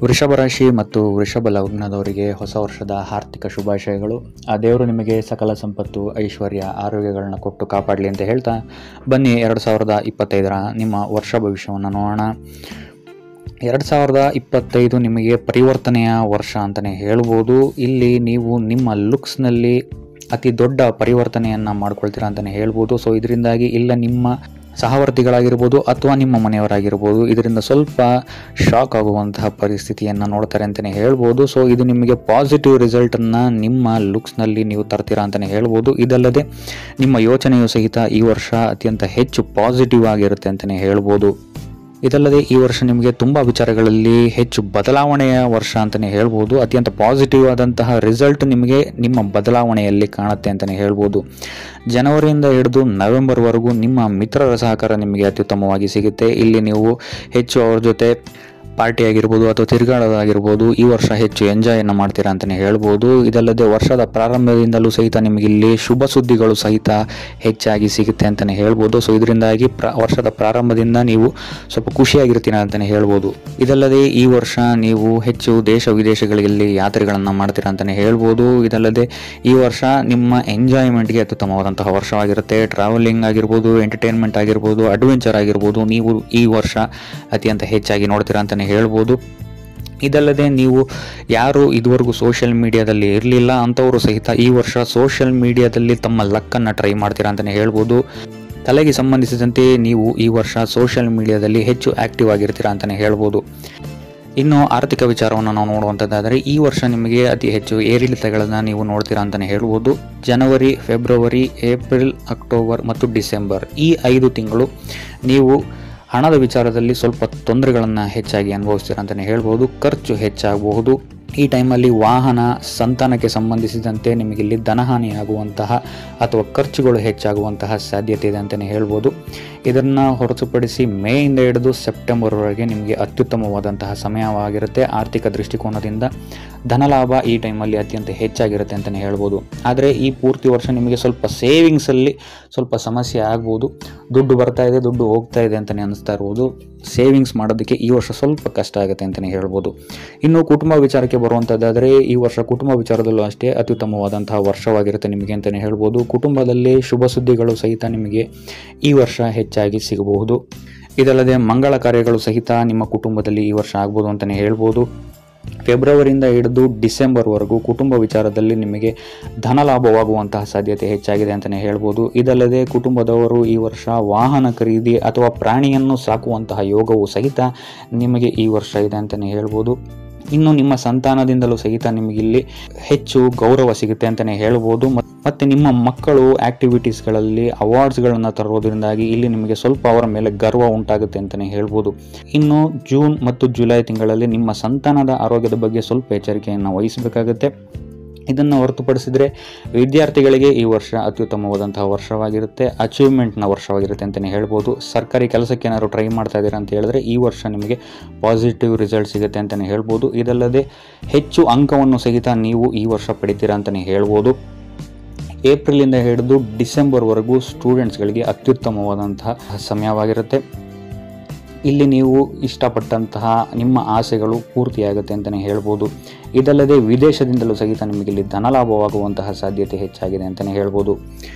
ವೃಷಭ ರಾಶಿ ಮತ್ತು ವೃಷಭ ಲಗ್ನದವರಿಗೆ ಹೊಸ ವರ್ಷದ ಆರ್ಥಿಕ ಶುಭಾಶಯಗಳು. ಆ ದೇವರು ನಿಮಗೆ ಸಕಲ ಸಂಪತ್ತು, ಐಶ್ವರ್ಯ, ಆರೋಗ್ಯಗಳನ್ನ ಕೊಟ್ಟು ಕಾಪಾಡಲಿ ಅಂತ ಹೇಳ್ತಾ ಬನ್ನಿ 2025ರ ನಿಮ್ಮ ವರ್ಷ ಭವಿಷ್ಯವನ್ನು ನೋಡೋಣ. 2025 ನಿಮಗೆ ಪರಿವರ್ತನೆಯ ವರ್ಷ ಅಂತಲೇ ಹೇಳ್ಬೋದು. ಇಲ್ಲಿ ನೀವು ನಿಮ್ಮ ಲುಕ್ಸ್ನಲ್ಲಿ ಅತಿ ದೊಡ್ಡ ಪರಿವರ್ತನೆಯನ್ನು ಮಾಡ್ಕೊಳ್ತೀರಾ ಅಂತಲೇ ಹೇಳ್ಬೋದು. ಸೊ ಇದರಿಂದಾಗಿ ಇಲ್ಲ ನಿಮ್ಮ ಸಹವರ್ತಿಗಳಾಗಿರ್ಬೋದು ಅಥವಾ ನಿಮ್ಮ ಮನೆಯವರಾಗಿರ್ಬೋದು ಇದರಿಂದ ಸ್ವಲ್ಪ ಶಾಕ್ ಆಗುವಂತಹ ಪರಿಸ್ಥಿತಿಯನ್ನು ನೋಡ್ತಾರೆ ಅಂತಲೇ ಹೇಳ್ಬೋದು. ಸೊ ಇದು ನಿಮಗೆ ಪಾಸಿಟಿವ್ ರಿಸಲ್ಟನ್ನು ನಿಮ್ಮ ಲುಕ್ಸ್ನಲ್ಲಿ ನೀವು ತರ್ತೀರಾ ಅಂತಲೇ ಹೇಳ್ಬೋದು. ಇದಲ್ಲದೆ ನಿಮ್ಮ ಯೋಚನೆಯು ಸಹಿತ ಈ ವರ್ಷ ಅತ್ಯಂತ ಹೆಚ್ಚು ಪಾಸಿಟಿವ್ ಆಗಿರುತ್ತೆ ಅಂತಲೇ ಹೇಳ್ಬೋದು. ಇದಲ್ಲದೆ ಈ ವರ್ಷ ನಿಮಗೆ ತುಂಬ ವಿಚಾರಗಳಲ್ಲಿ ಹೆಚ್ಚು ಬದಲಾವಣೆಯ ವರ್ಷ ಅಂತಲೇ ಹೇಳ್ಬೋದು. ಅತ್ಯಂತ ಪಾಸಿಟಿವ್ ಆದಂತಹ ರಿಸಲ್ಟ್ ನಿಮಗೆ ನಿಮ್ಮ ಬದಲಾವಣೆಯಲ್ಲಿ ಕಾಣುತ್ತೆ ಅಂತಲೇ ಹೇಳ್ಬೋದು. ಜನವರಿಯಿಂದ ಹಿಡಿದು ನವೆಂಬರ್ವರೆಗೂ ನಿಮ್ಮ ಮಿತ್ರರ ಸಹಕಾರ ನಿಮಗೆ ಅತ್ಯುತ್ತಮವಾಗಿ ಸಿಗುತ್ತೆ. ಇಲ್ಲಿ ನೀವು ಹೆಚ್ಚು ಅವ್ರ ಜೊತೆ ಪಾರ್ಟಿ ಆಗಿರ್ಬೋದು ಅಥವಾ ತಿರುಗಾಡೋದಾಗಿರ್ಬೋದು ಈ ವರ್ಷ ಹೆಚ್ಚು ಎಂಜಾಯನ್ನು ಮಾಡ್ತೀರಾ ಅಂತಲೇ ಹೇಳ್ಬೋದು. ಇದಲ್ಲದೆ ವರ್ಷದ ಪ್ರಾರಂಭದಿಂದಲೂ ಸಹಿತ ನಿಮಗೆ ಇಲ್ಲಿ ಶುಭ ಸುದ್ದಿಗಳು ಸಹಿತ ಹೆಚ್ಚಾಗಿ ಸಿಗುತ್ತೆ ಅಂತಲೇ ಹೇಳ್ಬೋದು. ಸೊ ಇದರಿಂದಾಗಿ ವರ್ಷದ ಪ್ರಾರಂಭದಿಂದ ನೀವು ಸ್ವಲ್ಪ ಖುಷಿಯಾಗಿರ್ತೀರಾ ಅಂತಲೇ ಹೇಳ್ಬೋದು. ಇದಲ್ಲದೆ ಈ ವರ್ಷ ನೀವು ಹೆಚ್ಚು ದೇಶ ವಿದೇಶಗಳಲ್ಲಿ ಯಾತ್ರೆಗಳನ್ನು ಮಾಡ್ತೀರಾ ಅಂತಲೇ ಹೇಳ್ಬೋದು. ಇದಲ್ಲದೆ ಈ ವರ್ಷ ನಿಮ್ಮ ಎಂಜಾಯ್ಮೆಂಟ್ಗೆ ಅತ್ಯುತ್ತಮವಾದಂತಹ ವರ್ಷವಾಗಿರುತ್ತೆ. ಟ್ರಾವೆಲಿಂಗ್ ಆಗಿರ್ಬೋದು, ಎಂಟರ್ಟೈನ್ಮೆಂಟ್ ಆಗಿರ್ಬೋದು, ಅಡ್ವೆಂಚರ್ ಆಗಿರ್ಬೋದು ನೀವು ಈ ವರ್ಷ ಅತ್ಯಂತ ಹೆಚ್ಚಾಗಿ ನೋಡ್ತೀರಾ ಅಂತಲೇ ಹೇಳ್ಬೋದು. ಇದಲ್ಲದೆ ನೀವು ಯಾರು ಇದುವರೆಗೂ ಸೋಷಿಯಲ್ ಮೀಡಿಯಾದಲ್ಲಿ ಇರಲಿಲ್ಲ ಅಂಥವರು ಸಹಿತ ಈ ವರ್ಷ ಸೋಷಿಯಲ್ ಮೀಡಿಯಾದಲ್ಲಿ ತಮ್ಮ ಲಕ್ಕನ್ನು ಟ್ರೈ ಮಾಡ್ತೀರಾ ಅಂತಲೇ ಹೇಳ್ಬೋದು. ಕಲೆಗೆ ಸಂಬಂಧಿಸಿದಂತೆ ನೀವು ಈ ವರ್ಷ ಸೋಷಿಯಲ್ ಮೀಡಿಯಾದಲ್ಲಿ ಹೆಚ್ಚು ಆ್ಯಕ್ಟಿವ್ ಆಗಿರ್ತೀರಾ ಅಂತಲೇ ಹೇಳ್ಬೋದು. ಇನ್ನು ಆರ್ಥಿಕ ವಿಚಾರವನ್ನು ನಾವು ನೋಡುವಂಥದ್ದಾದರೆ ಈ ವರ್ಷ ನಿಮಗೆ ಅತಿ ಹೆಚ್ಚು ಏರಿಳಿತಗಳನ್ನು ನೀವು ನೋಡ್ತೀರಾ ಅಂತಲೇ ಹೇಳ್ಬೋದು. ಜನವರಿ, ಫೆಬ್ರವರಿ, ಏಪ್ರಿಲ್, ಅಕ್ಟೋಬರ್ ಮತ್ತು ಡಿಸೆಂಬರ್ ಈ 5 ತಿಂಗಳು ನೀವು ಹಣದ ವಿಚಾರದಲ್ಲಿ ಸ್ವಲ್ಪ ತೊಂದರೆಗಳನ್ನು ಹೆಚ್ಚಾಗಿ ಅನುಭವಿಸ್ತೀರಾ ಅಂತಲೇ ಹೇಳ್ಬೋದು. ಖರ್ಚು ಹೆಚ್ಚಾಗಬಹುದು. ಈ ಟೈಮಲ್ಲಿ ವಾಹನ, ಸಂತಾನಕ್ಕೆ ಸಂಬಂಧಿಸಿದಂತೆ ನಿಮಗಿಲ್ಲಿ ಧನಹಾನಿಯಾಗುವಂತಹ ಅಥವಾ ಖರ್ಚುಗಳು ಹೆಚ್ಚಾಗುವಂತಹ ಸಾಧ್ಯತೆ ಇದೆ ಅಂತಲೇ ಹೇಳ್ಬೋದು. ಇದನ್ನು ಹೊರತುಪಡಿಸಿ ಮೇಯಿಂದ ಹಿಡಿದು ಸೆಪ್ಟೆಂಬರ್ವರೆಗೆ ನಿಮಗೆ ಅತ್ಯುತ್ತಮವಾದಂತಹ ಸಮಯವಾಗಿರುತ್ತೆ. ಆರ್ಥಿಕ ದೃಷ್ಟಿಕೋನದಿಂದ ಧನಲಾಭ ಈ ಟೈಮಲ್ಲಿ ಅತ್ಯಂತ ಹೆಚ್ಚಾಗಿರುತ್ತೆ ಅಂತಲೇ ಹೇಳ್ಬೋದು. ಆದರೆ ಈ ಪೂರ್ತಿ ವರ್ಷ ನಿಮಗೆ ಸ್ವಲ್ಪ ಸೇವಿಂಗ್ಸಲ್ಲಿ ಸ್ವಲ್ಪ ಸಮಸ್ಯೆ ಆಗ್ಬೋದು. ದುಡ್ಡು ಬರ್ತಾ ಇದೆ, ದುಡ್ಡು ಹೋಗ್ತಾ ಇದೆ ಅಂತಲೇ ಅನ್ನಿಸ್ತಾ ಇರ್ಬೋದು. ಸೇವಿಂಗ್ಸ್ ಮಾಡೋದಕ್ಕೆ ಈ ವರ್ಷ ಸ್ವಲ್ಪ ಕಷ್ಟ ಆಗುತ್ತೆ ಅಂತಲೇ ಹೇಳ್ಬೋದು. ಇನ್ನು ಕುಟುಂಬ ವಿಚಾರಕ್ಕೆ ಬರುವಂಥದ್ದಾದರೆ ಈ ವರ್ಷ ಕುಟುಂಬ ವಿಚಾರದಲ್ಲೂ ಅಷ್ಟೇ ಅತ್ಯುತ್ತಮವಾದಂತಹ ವರ್ಷವಾಗಿರುತ್ತೆ ನಿಮಗೆ ಅಂತಲೇ ಹೇಳ್ಬೋದು. ಕುಟುಂಬದಲ್ಲಿ ಶುಭ ಸುದ್ದಿಗಳು ಸಹಿತ ನಿಮಗೆ ಈ ವರ್ಷ ಹೆಚ್ಚಾಗಿ ಸಿಗಬಹುದು. ಇದಲ್ಲದೆ ಮಂಗಳ ಕಾರ್ಯಗಳು ಸಹಿತ ನಿಮ್ಮ ಕುಟುಂಬದಲ್ಲಿ ಈ ವರ್ಷ ಆಗ್ಬೋದು ಅಂತಲೇ ಹೇಳ್ಬೋದು. ಫೆಬ್ರವರಿಯಿಂದ ಹಿಡಿದು ಡಿಸೆಂಬರ್ವರೆಗೂ ಕುಟುಂಬ ವಿಚಾರದಲ್ಲಿ ನಿಮಗೆ ಧನಲಾಭವಾಗುವಂತಹ ಸಾಧ್ಯತೆ ಹೆಚ್ಚಾಗಿದೆ ಅಂತಲೇ ಹೇಳ್ಬೋದು. ಇದಲ್ಲದೆ ಕುಟುಂಬದವರು ಈ ವರ್ಷ ವಾಹನ ಖರೀದಿ ಅಥವಾ ಪ್ರಾಣಿಯನ್ನು ಸಾಕುವಂತಹ ಯೋಗವು ಸಹಿತ ನಿಮಗೆ ಈ ವರ್ಷ ಇದೆ ಅಂತಲೇ ಹೇಳ್ಬೋದು. ಇನ್ನು ನಿಮ್ಮ ಸಂತಾನದಿಂದಲೂ ಸಹಿತ ನಿಮಗಿಲ್ಲಿ ಹೆಚ್ಚು ಗೌರವ ಸಿಗುತ್ತೆ ಅಂತಲೇ ಹೇಳ್ಬೋದು. ಮತ್ತು ನಿಮ್ಮ ಮಕ್ಕಳು ಆ್ಯಕ್ಟಿವಿಟೀಸ್ಗಳಲ್ಲಿ ಅವಾರ್ಡ್ಸ್ಗಳನ್ನು ತರೋದ್ರಿಂದಾಗಿ ಇಲ್ಲಿ ನಿಮಗೆ ಸ್ವಲ್ಪ ಅವರ ಮೇಲೆ ಗರ್ವ ಉಂಟಾಗುತ್ತೆ ಅಂತಲೇ ಹೇಳ್ಬೋದು. ಇನ್ನು ಜೂನ್ ಮತ್ತು ಜುಲೈ ತಿಂಗಳಲ್ಲಿ ನಿಮ್ಮ ಸಂತಾನದ ಆರೋಗ್ಯದ ಬಗ್ಗೆ ಸ್ವಲ್ಪ ಎಚ್ಚರಿಕೆಯನ್ನು ವಹಿಸಬೇಕಾಗುತ್ತೆ. ಇದನ್ನು ಹೊರತುಪಡಿಸಿದರೆ ವಿದ್ಯಾರ್ಥಿಗಳಿಗೆ ಈ ವರ್ಷ ಅತ್ಯುತ್ತಮವಾದಂತಹ ವರ್ಷವಾಗಿರುತ್ತೆ. ಅಚೀವ್ಮೆಂಟ್ನ ವರ್ಷವಾಗಿರುತ್ತೆ ಅಂತಲೇ ಹೇಳ್ಬೋದು. ಸರ್ಕಾರಿ ಕೆಲಸಕ್ಕೆ ಏನಾದ್ರು ಟ್ರೈ ಮಾಡ್ತಾ ಇದ್ದೀರಾ ಅಂತ ಹೇಳಿದ್ರೆ ಈ ವರ್ಷ ನಿಮಗೆ ಪಾಸಿಟಿವ್ ರಿಸಲ್ಟ್ ಸಿಗುತ್ತೆ ಅಂತಲೇ ಹೇಳ್ಬೋದು. ಇದಲ್ಲದೆ ಹೆಚ್ಚು ಅಂಕವನ್ನು ಸಹಿತ ನೀವು ಈ ವರ್ಷ ಪಡಿತೀರಾ ಅಂತಲೇ ಹೇಳ್ಬೋದು. ಏಪ್ರಿಲಿಂದ ಹಿಡಿದು ಡಿಸೆಂಬರ್ವರೆಗೂ ಸ್ಟೂಡೆಂಟ್ಸ್ಗಳಿಗೆ ಅತ್ಯುತ್ತಮವಾದಂತಹ ಸಮಯವಾಗಿರುತ್ತೆ. ಇಲ್ಲಿ ನೀವು ಇಷ್ಟಪಟ್ಟಂತಹ ನಿಮ್ಮ ಆಸೆಗಳು ಪೂರ್ತಿಯಾಗುತ್ತೆ ಅಂತಲೇ ಹೇಳ್ಬೋದು. ಇದಲ್ಲದೆ ವಿದೇಶದಿಂದಲೂ ಸಹಿತ ನಿಮಗಿಲ್ಲಿ ಧನಲಾಭವಾಗುವಂತಹ ಸಾಧ್ಯತೆ ಹೆಚ್ಚಾಗಿದೆ ಅಂತಲೇ ಹೇಳ್ಬೋದು.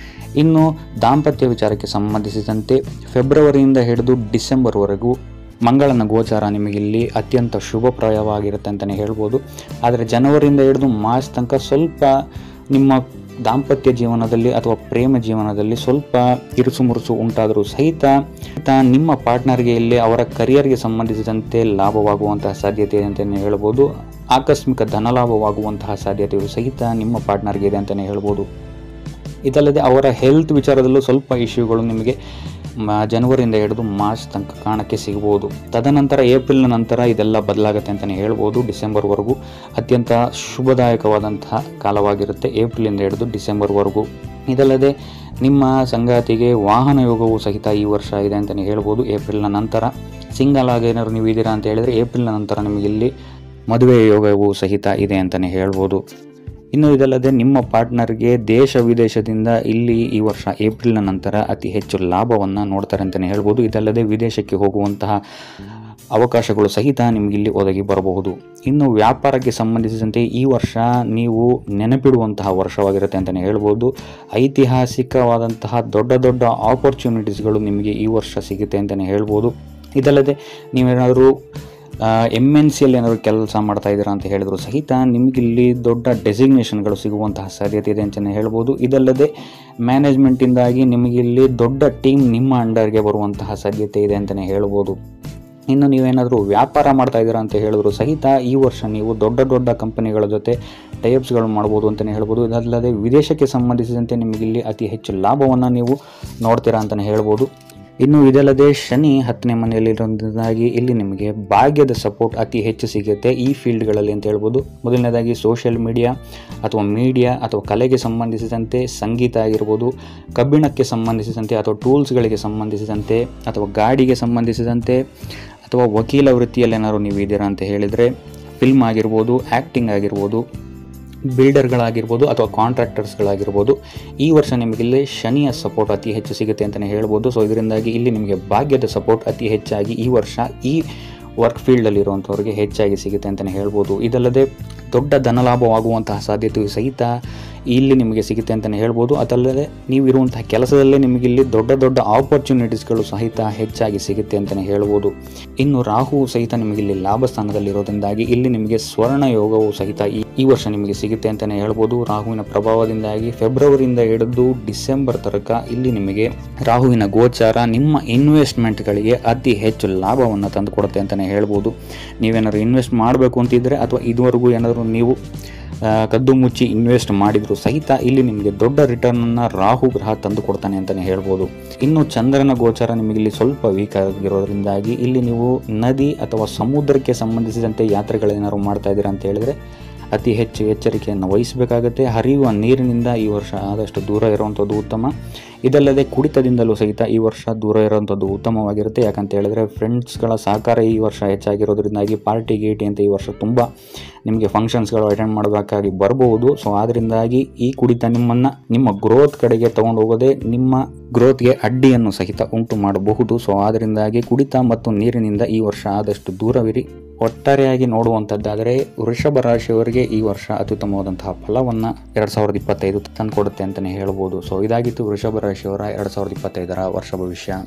ಇನ್ನು ದಾಂಪತ್ಯ ವಿಚಾರಕ್ಕೆ ಸಂಬಂಧಿಸಿದಂತೆ ಫೆಬ್ರವರಿಯಿಂದ ಹಿಡಿದು ಡಿಸೆಂಬರ್ವರೆಗೂ ಮಂಗಳನ ಗೋಚಾರ ನಿಮಗಿಲ್ಲಿ ಅತ್ಯಂತ ಶುಭಪ್ರಾಯವಾಗಿರುತ್ತೆ ಅಂತಲೇ ಹೇಳ್ಬೋದು. ಆದರೆ ಜನವರಿಯಿಂದ ಹಿಡಿದು ಮಾರ್ಚ್ ತನಕ ಸ್ವಲ್ಪ ನಿಮ್ಮ ದಾಂಪತ್ಯ ಜೀವನದಲ್ಲಿ ಅಥವಾ ಪ್ರೇಮ ಜೀವನದಲ್ಲಿ ಸ್ವಲ್ಪ ಇರುಸು ಮುರುಸು ಉಂಟಾದರೂ ಸಹಿತ ನಿಮ್ಮ ಪಾರ್ಟ್ನರ್ಗೆ ಇಲ್ಲಿ ಅವರ ಕರಿಯರ್ಗೆ ಸಂಬಂಧಿಸಿದಂತೆ ಲಾಭವಾಗುವಂತಹ ಸಾಧ್ಯತೆ ಇದೆ ಅಂತಲೇ ಹೇಳ್ಬೋದು. ಆಕಸ್ಮಿಕ ಧನಲಾಭವಾಗುವಂತಹ ಸಾಧ್ಯತೆಯು ಸಹಿತ ನಿಮ್ಮ ಪಾರ್ಟ್ನರ್ಗೆ ಇದೆ ಅಂತಲೇ ಹೇಳ್ಬೋದು. ಇದಲ್ಲದೆ ಅವರ ಹೆಲ್ತ್ ವಿಚಾರದಲ್ಲೂ ಸ್ವಲ್ಪ ಇಶ್ಯೂಗಳು ನಿಮಗೆ ಜನವರಿಯಿಂದ ಹಿಡಿದು ಮಾರ್ಚ್ ತನಕ ಕಾಣಕ್ಕೆ ಸಿಗ್ಬೋದು. ತದನಂತರ ಏಪ್ರಿಲ್ನ ನಂತರ ಇದೆಲ್ಲ ಬದಲಾಗುತ್ತೆ ಅಂತಲೇ ಹೇಳ್ಬೋದು. ಡಿಸೆಂಬರ್ವರೆಗೂ ಅತ್ಯಂತ ಶುಭದಾಯಕವಾದಂತಹ ಕಾಲವಾಗಿರುತ್ತೆ ಏಪ್ರಿಲಿಂದ ಹಿಡಿದು ಡಿಸೆಂಬರ್ವರೆಗೂ. ಇದಲ್ಲದೆ ನಿಮ್ಮ ಸಂಗಾತಿಗೆ ವಾಹನ ಯೋಗವೂ ಸಹಿತ ಈ ವರ್ಷ ಇದೆ ಅಂತಲೇ ಹೇಳ್ಬೋದು. ಏಪ್ರಿಲ್ನ ನಂತರ ಸಿಂಗಲ್ ಆಗಿ ಏನಾದ್ರು ನೀವು ಇದ್ದೀರಾ ಅಂತ ಹೇಳಿದರೆ ಏಪ್ರಿಲ್ನ ನಂತರ ನಿಮಗೆ ಇಲ್ಲಿ ಮದುವೆ ಯೋಗವೂ ಸಹಿತ ಇದೆ ಅಂತಲೇ ಹೇಳ್ಬೋದು. ಇನ್ನು ಇದಲ್ಲದೆ ನಿಮ್ಮ ಪಾರ್ಟ್ನರ್ಗೆ ದೇಶ ವಿದೇಶದಿಂದ ಇಲ್ಲಿ ಈ ವರ್ಷ ಏಪ್ರಿಲ್ನ ನಂತರ ಅತಿ ಹೆಚ್ಚು ಲಾಭವನ್ನು ನೋಡ್ತಾರೆ ಅಂತಲೇ ಹೇಳ್ಬೋದು. ಇದಲ್ಲದೆ ವಿದೇಶಕ್ಕೆ ಹೋಗುವಂತಹ ಅವಕಾಶಗಳು ಸಹಿತ ನಿಮಗಿಲ್ಲಿ ಒದಗಿ ಬರಬಹುದು. ಇನ್ನು ವ್ಯಾಪಾರಕ್ಕೆ ಸಂಬಂಧಿಸಿದಂತೆ ಈ ವರ್ಷ ನೀವು ನೆನಪಿಡುವಂತಹ ವರ್ಷವಾಗಿರುತ್ತೆ ಅಂತಲೇ ಹೇಳ್ಬೋದು. ಐತಿಹಾಸಿಕವಾದಂತಹ ದೊಡ್ಡ ದೊಡ್ಡ ಆಪರ್ಚುನಿಟೀಸ್ಗಳು ನಿಮಗೆ ಈ ವರ್ಷ ಸಿಗುತ್ತೆ ಅಂತಲೇ ಹೇಳ್ಬೋದು. ಇದಲ್ಲದೆ ನೀವೇನಾದರೂ MNCಯಲ್ಲಿ ಏನಾದರೂ ಕೆಲಸ ಮಾಡ್ತಾ ಇದ್ದೀರಾ ಅಂತ ಹೇಳಿದ್ರು ಸಹಿತ ನಿಮಗಿಲ್ಲಿ ದೊಡ್ಡ ಡೆಸಿಗ್ನೇಷನ್ಗಳು ಸಿಗುವಂತಹ ಸಾಧ್ಯತೆ ಇದೆ ಅಂತಲೇ ಹೇಳ್ಬೋದು. ಇದಲ್ಲದೆ ಮ್ಯಾನೇಜ್ಮೆಂಟಿಂದಾಗಿ ನಿಮಗಿಲ್ಲಿ ದೊಡ್ಡ ಟೀಮ್ ನಿಮ್ಮ ಅಂಡರ್ಗೆ ಬರುವಂತಹ ಸಾಧ್ಯತೆ ಇದೆ ಅಂತಲೇ ಹೇಳ್ಬೋದು. ಇನ್ನು ನೀವೇನಾದರೂ ವ್ಯಾಪಾರ ಮಾಡ್ತಾ ಇದ್ದೀರಾ ಅಂತ ಹೇಳಿದ್ರು ಸಹಿತ ಈ ವರ್ಷ ನೀವು ದೊಡ್ಡ ದೊಡ್ಡ ಕಂಪನಿಗಳ ಜೊತೆ ಟೈಅಪ್ಸ್ಗಳು ಮಾಡ್ಬೋದು ಅಂತಲೇ ಹೇಳ್ಬೋದು. ಇದಲ್ಲದೆ ವಿದೇಶಕ್ಕೆ ಸಂಬಂಧಿಸಿದಂತೆ ನಿಮಗಿಲ್ಲಿ ಅತಿ ಹೆಚ್ಚು ಲಾಭವನ್ನು ನೀವು ನೋಡ್ತೀರಾ ಅಂತಲೇ ಹೇಳ್ಬೋದು. ಇನ್ನು ಇದಲ್ಲದೆ ಶನಿ 10ನೇ ಮನೆಯಲ್ಲಿರೋದ್ರಿಂದಾಗಿ ಇಲ್ಲಿ ನಿಮಗೆ ಭಾಗ್ಯದ ಸಪೋರ್ಟ್ ಅತಿ ಹೆಚ್ಚು ಸಿಗುತ್ತೆ ಈ ಫೀಲ್ಡ್ಗಳಲ್ಲಿ ಅಂತ ಹೇಳ್ಬೋದು. ಮೊದಲನೇದಾಗಿ ಸೋಷಿಯಲ್ ಮೀಡಿಯಾ ಅಥವಾ ಕಲೆಗೆ ಸಂಬಂಧಿಸಿದಂತೆ, ಸಂಗೀತ ಆಗಿರ್ಬೋದು, ಕಬ್ಬಿಣಕ್ಕೆ ಸಂಬಂಧಿಸಿದಂತೆ ಅಥವಾ ಟೂಲ್ಸ್ಗಳಿಗೆ ಸಂಬಂಧಿಸಿದಂತೆ ಅಥವಾ ಗಾಡಿಗೆ ಸಂಬಂಧಿಸಿದಂತೆ ಅಥವಾ ವಕೀಲ ವೃತ್ತಿಯಲ್ಲಿ ಏನಾದ್ರು ನೀವು ಇದ್ದೀರಾ ಅಂತ ಹೇಳಿದರೆ, ಫಿಲ್ಮ್ ಆಗಿರ್ಬೋದು, ಆ್ಯಕ್ಟಿಂಗ್ ಆಗಿರ್ಬೋದು, ಬಿಲ್ಡರ್ಗಳಾಗಿರ್ಬೋದು ಅಥವಾ ಕಾಂಟ್ರಾಕ್ಟರ್ಸ್ಗಳಾಗಿರ್ಬೋದು, ಈ ವರ್ಷ ನಿಮಗಿಲ್ಲಿ ಶನಿಯ ಸಪೋರ್ಟ್ ಅತಿ ಹೆಚ್ಚು ಸಿಗುತ್ತೆ ಅಂತಲೇ ಹೇಳ್ಬೋದು. ಸೊ ಇದರಿಂದಾಗಿ ಇಲ್ಲಿ ನಿಮಗೆ ಭಾಗ್ಯದ ಸಪೋರ್ಟ್ ಅತಿ ಹೆಚ್ಚಾಗಿ ಈ ವರ್ಷ ಈ ವರ್ಕ್ ಫೀಲ್ಡಲ್ಲಿರುವಂಥವ್ರಿಗೆ ಹೆಚ್ಚಾಗಿ ಸಿಗುತ್ತೆ ಅಂತಲೇ ಹೇಳ್ಬೋದು. ಇದಲ್ಲದೆ ದೊಡ್ಡ ಧನಲಾಭವಾಗುವಂತಹ ಸಾಧ್ಯತೆಯು ಸಹಿತ ಇಲ್ಲಿ ನಿಮಗೆ ಸಿಗುತ್ತೆ ಅಂತಲೇ ಹೇಳ್ಬೋದು. ಅದಲ್ಲದೆ ನೀವಿರುವಂತಹ ಕೆಲಸದಲ್ಲೇ ನಿಮಗಿಲ್ಲಿ ದೊಡ್ಡ ದೊಡ್ಡ ಆಪರ್ಚುನಿಟೀಸ್ಗಳು ಸಹಿತ ಹೆಚ್ಚಾಗಿ ಸಿಗುತ್ತೆ ಅಂತಲೇ ಹೇಳ್ಬೋದು. ಇನ್ನು ರಾಹು ಸಹಿತ ನಿಮಗಿಲ್ಲಿ ಲಾಭ ಸ್ಥಾನದಲ್ಲಿರೋದ್ರಿಂದಾಗಿ ಇಲ್ಲಿ ನಿಮಗೆ ಸ್ವರ್ಣ ಯೋಗವು ಸಹಿತ ಈ ವರ್ಷ ನಿಮಗೆ ಸಿಗುತ್ತೆ ಅಂತಲೇ ಹೇಳ್ಬೋದು. ರಾಹುವಿನ ಪ್ರಭಾವದಿಂದಾಗಿ ಫೆಬ್ರವರಿಯಿಂದ ಹಿಡಿದು ಡಿಸೆಂಬರ್ ತನಕ ಇಲ್ಲಿ ನಿಮಗೆ ರಾಹುವಿನ ಗೋಚಾರ ನಿಮ್ಮ ಇನ್ವೆಸ್ಟ್ಮೆಂಟ್ಗಳಿಗೆ ಅತಿ ಹೆಚ್ಚು ಲಾಭವನ್ನು ತಂದುಕೊಡುತ್ತೆ ಅಂತಲೇ ಹೇಳ್ಬೋದು. ನೀವೇನಾದ್ರು ಇನ್ವೆಸ್ಟ್ ಮಾಡಬೇಕು ಅಂತಿದ್ರೆ ಅಥವಾ ಇದುವರೆಗೂ ಏನಾದರೂ ನೀವು ಕದ್ದು ಮುಚ್ಚಿ ಇನ್ವೆಸ್ಟ್ ಮಾಡಿದ್ರು ಸಹಿತ ಇಲ್ಲಿ ನಿಮಗೆ ದೊಡ್ಡ ರಿಟರ್ನನ್ನು ರಾಹು ಗ್ರಹ ತಂದು ಕೊಡ್ತಾನೆ ಅಂತಲೇ ಹೇಳ್ಬೋದು. ಇನ್ನು ಚಂದ್ರನ ಗೋಚಾರ ನಿಮಗೆ ಇಲ್ಲಿ ಸ್ವಲ್ಪ ವೀಕ್ ಆಗಿರೋದ್ರಿಂದಾಗಿ ಇಲ್ಲಿ ನೀವು ನದಿ ಅಥವಾ ಸಮುದ್ರಕ್ಕೆ ಸಂಬಂಧಿಸಿದಂತೆ ಯಾತ್ರೆಗಳೇನಾದ್ರು ಮಾಡ್ತಾ ಇದ್ದೀರಾ ಅಂತ ಹೇಳಿದ್ರೆ ಅತಿ ಹೆಚ್ಚು ಎಚ್ಚರಿಕೆಯನ್ನು ವಹಿಸಬೇಕಾಗುತ್ತೆ. ಹರಿಯುವ ನೀರಿನಿಂದ ಈ ವರ್ಷ ಆದಷ್ಟು ದೂರ ಇರುವಂಥದ್ದು ಉತ್ತಮ. ಇದಲ್ಲದೆ ಕುಡಿತದಿಂದಲೂ ಸಹಿತ ಈ ವರ್ಷ ದೂರ ಇರುವಂಥದ್ದು ಉತ್ತಮವಾಗಿರುತ್ತೆ. ಯಾಕಂತ ಹೇಳಿದ್ರೆ ಫ್ರೆಂಡ್ಸ್ಗಳ ಸಹಕಾರ ಈ ವರ್ಷ ಹೆಚ್ಚಾಗಿರೋದ್ರಿಂದಾಗಿ ಪಾರ್ಟಿ ಗೀಟಿ ಅಂತ ಈ ವರ್ಷ ತುಂಬ ನಿಮಗೆ ಫಂಕ್ಷನ್ಸ್ಗಳು ಅಟೆಂಡ್ ಮಾಡಬೇಕಾಗಿ ಬರಬಹುದು. ಸೊ ಆದ್ದರಿಂದಾಗಿ ಈ ಕುಡಿತ ನಿಮ್ಮ ಗ್ರೋತ್ ಕಡೆಗೆ ತೊಗೊಂಡು ಹೋಗೋದೇ ನಿಮ್ಮ ಗ್ರೋತ್ಗೆ ಅಡ್ಡಿಯನ್ನು ಸಹಿತ ಉಂಟು ಮಾಡಬಹುದು. ಸೊ ಆದ್ದರಿಂದಾಗಿ ಕುಡಿತ ಮತ್ತು ನೀರಿನಿಂದ ಈ ವರ್ಷ ಆದಷ್ಟು ದೂರವಿರಿ. ಒಟ್ಟಾರೆಯಾಗಿ ನೋಡುವಂಥದ್ದಾದರೆ ವೃಷಭ ರಾಶಿಯವರಿಗೆ ಈ ವರ್ಷ ಅತ್ಯುತ್ತಮವಾದಂತಹ ಫಲವನ್ನು 2025 ತಂದುಕೊಡುತ್ತೆ ಅಂತಲೇ ಹೇಳ್ಬೋದು. ಸೊ ಇದಾಗಿತ್ತು ವೃಷಭ ರಾಶಿಯವರ 2025 ವರ್ಷ ಭವಿಷ್ಯ.